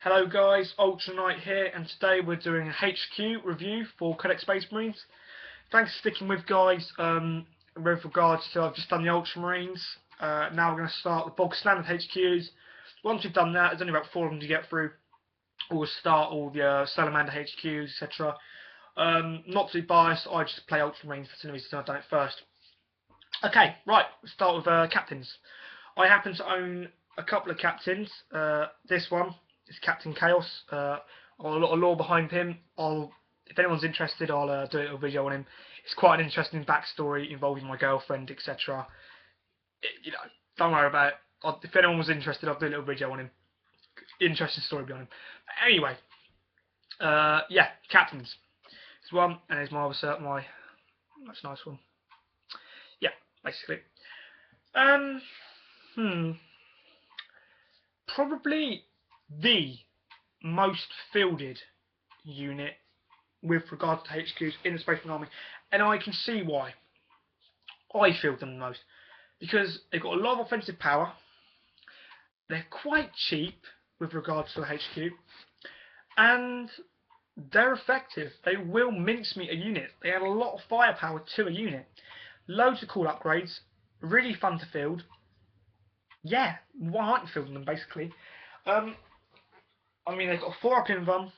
Hello guys, Ultra Knight here, and today we're doing a HQ review for Codex Space Marines. Thanks for sticking with, guys. With regards to, I've just done the Ultramarines. Now we're going to start the bog standard HQs. Once we've done that, there's only about 4 of them to get through. We'll start all the Salamander HQs, etc. Not to be biased, I just play Ultramarines for some reason I've done it first. Okay, right, let's start with captains. I happen to own a couple of captains. This one is Captain Chaos. A lot of lore behind him. If anyone's interested, I'll do a little video on him. It's quite an interesting backstory involving my girlfriend, etc. Don't worry about it. If anyone was interested, I'll do a little video on him. Interesting story behind him. But anyway, yeah, captains. There's one, and there's my that's a nice one. Yeah, basically. Probably the most fielded unit with regards to HQs in the Space Marine Army, and I can see why. I field them the most because they've got a lot of offensive power. They're quite cheap with regards to the HQ, and they're effective. They will mincemeat a unit. They add a lot of firepower to a unit. Loads of cool upgrades. Really fun to field. Yeah, why aren't you fielding them, basically? I mean, they've got a 4-up in them.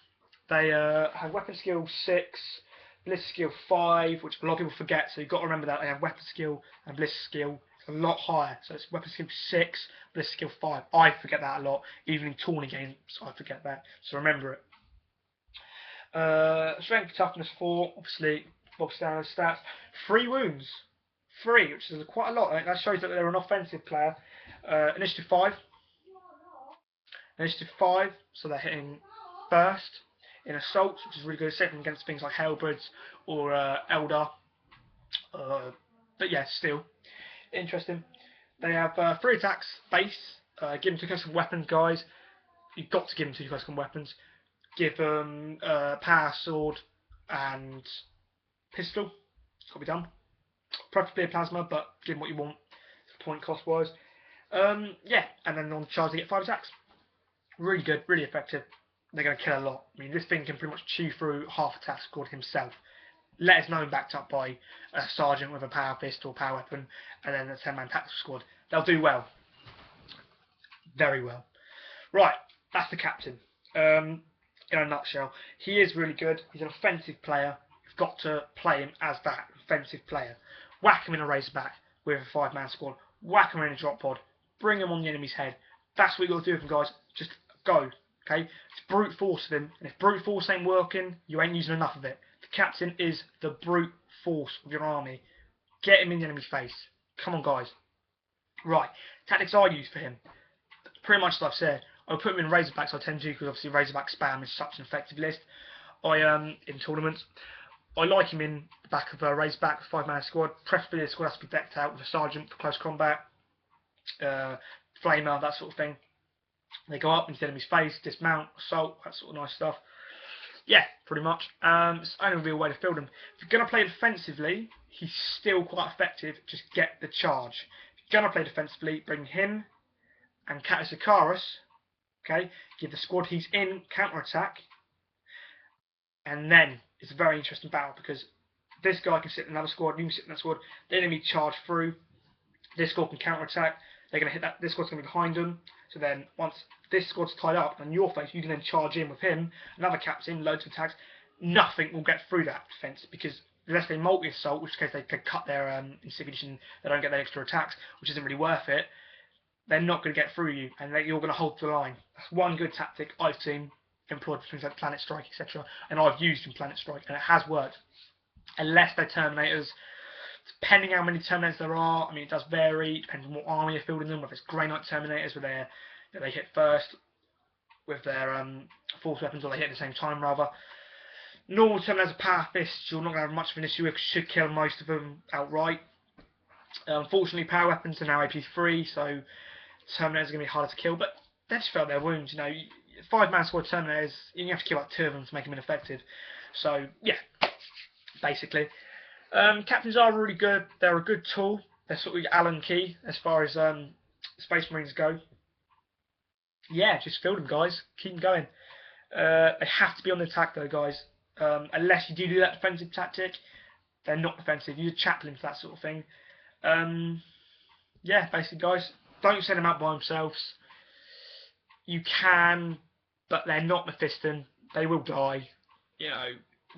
They have weapon skill 6, ballistic skill 5, which a lot of people forget, so you've got to remember that. They have weapon skill and ballistic skill a lot higher. So it's weapon skill 6, ballistic skill 5. I forget that a lot. Even in tourney games, I forget that. So remember it. Strength, toughness 4, obviously, bog standard stats. 3 wounds. 3, which is quite a lot. That shows that they're an offensive player. Initiative 5. Initiative 5, so they're hitting first in assault, which is really good. Second against things like Halberds or Eldar. But yeah, still interesting. They have 3 attacks base. Give them 2 custom weapons, guys. You've got to give them 2 custom weapons. Give them power sword and pistol. It's got to be done. Preferably a plasma, but give them what you want, point cost wise. Yeah, and then on charge they get 5 attacks. Really good, really effective. They're going to kill a lot. I mean, this thing can pretty much chew through half a task squad himself. Let us know backed up by a sergeant with a power fist or power weapon, and then a 10-man tactical squad. They'll do well. Very well. Right, that's the captain. In a nutshell, he is really good. He's an offensive player. You've got to play him as that offensive player. Whack him in a razorback with a 5-man squad. Whack him in a drop pod. Bring him on the enemy's head. That's what you've got to do with him, guys. Just go. Okay? It's brute force of him. And if brute force ain't working, you ain't using enough of it. The captain is the brute force of your army. Get him in the enemy's face. Come on, guys. Right. Tactics I use for him. Pretty much like I've said. I put him in Razorbacks. I tend to, because obviously Razorback spam is such an effective list. In tournaments. I like him in the back of a Razorback 5-man squad. Preferably the squad has to be decked out with a sergeant for close combat. Flamer, that sort of thing. They go up into the enemy's face, dismount, assault, that sort of nice stuff. Yeah, pretty much. It's the only real way to field him. If you're going to play defensively, he's still quite effective. Just get the charge. If you're going to play defensively, bring him and Catus Icarus. Okay, give the squad he's in counter-attack. And then it's a very interesting battle because this guy can sit in another squad, you can sit in that squad, the enemy charge through, this squad can counter-attack, they're going to hit that, this squad's going to be behind them, so then once this squad's tied up on your face, you can then charge in with him, another captain, loads of attacks, nothing will get through that defence because unless they multi-assault, which case they could cut their in 6th edition, they don't get their extra attacks, which isn't really worth it, they're not going to get through you, and you're going to hold the line. That's one good tactic I've seen employed for things like Planet Strike, etc. And I've used in Planet Strike, and it has worked. Unless they're Terminators, depending how many Terminators there are, I mean, it does vary, depends on what army you're fielding them, whether it's Grey Knight Terminators, where they hit first with their force weapons, or they hit at the same time, rather. Normal Terminators are power fists, you're not going to have much of an issue with, should kill most of them outright. Unfortunately, power weapons are now AP3, so Terminators are going to be harder to kill, but they just felt their wounds, 5-man squad Terminators, you have to kill like 2 of them to make them ineffective. So, yeah, basically. Captains are really good. They're a good tool. They're sort of Allen key as far as Space Marines go. yeah, just field them, guys. Keep them going. They have to be on the attack, though, guys. Unless you do that defensive tactic, they're not defensive. Use a chaplain for that sort of thing. Yeah, basically, guys, don't send them out by themselves. You can, but they're not Mephiston. They will die. You know,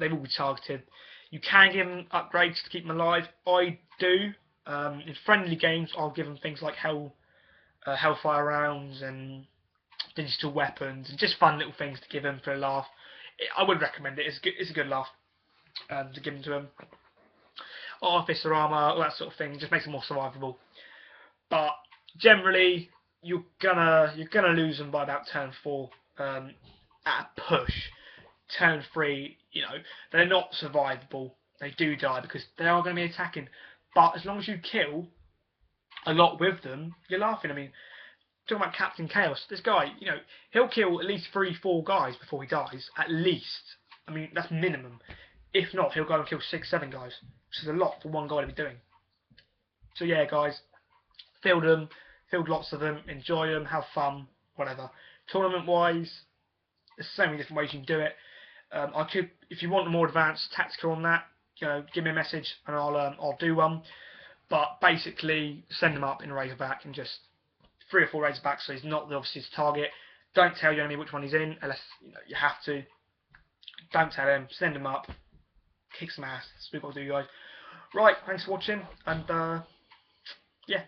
they will be targeted. You can give them upgrades to keep them alive. I do. In friendly games, I'll give them things like Hellfire rounds and digital weapons and just fun little things to give them for a laugh. I would recommend it. It's a good laugh to give them to them. Artificer armor, all that sort of thing, just makes them more survivable. But generally, you're gonna lose them by about turn 4 at a push. Turn 3, they're not survivable. They do die because they are going to be attacking. But as long as you kill a lot with them, you're laughing. I mean, talking about Captain Chaos, this guy, he'll kill at least 3-4 guys before he dies. At least. I mean, that's minimum. If not, he'll go and kill 6-7 guys, which is a lot for one guy to be doing. So yeah, guys, field them, field lots of them, enjoy them, have fun, whatever. Tournament-wise, there's so many different ways you can do it. I could, if you want a more advanced tactica on that, give me a message and I'll do one. But basically, send them up in Razorback and just 3 or 4 Razorbacks, so he's not obviously his target. Don't tell your enemy which one he's in unless you have to. Don't tell him. Send him up. Kick some ass. That's what we've got to do, guys. Right, thanks for watching, and yeah.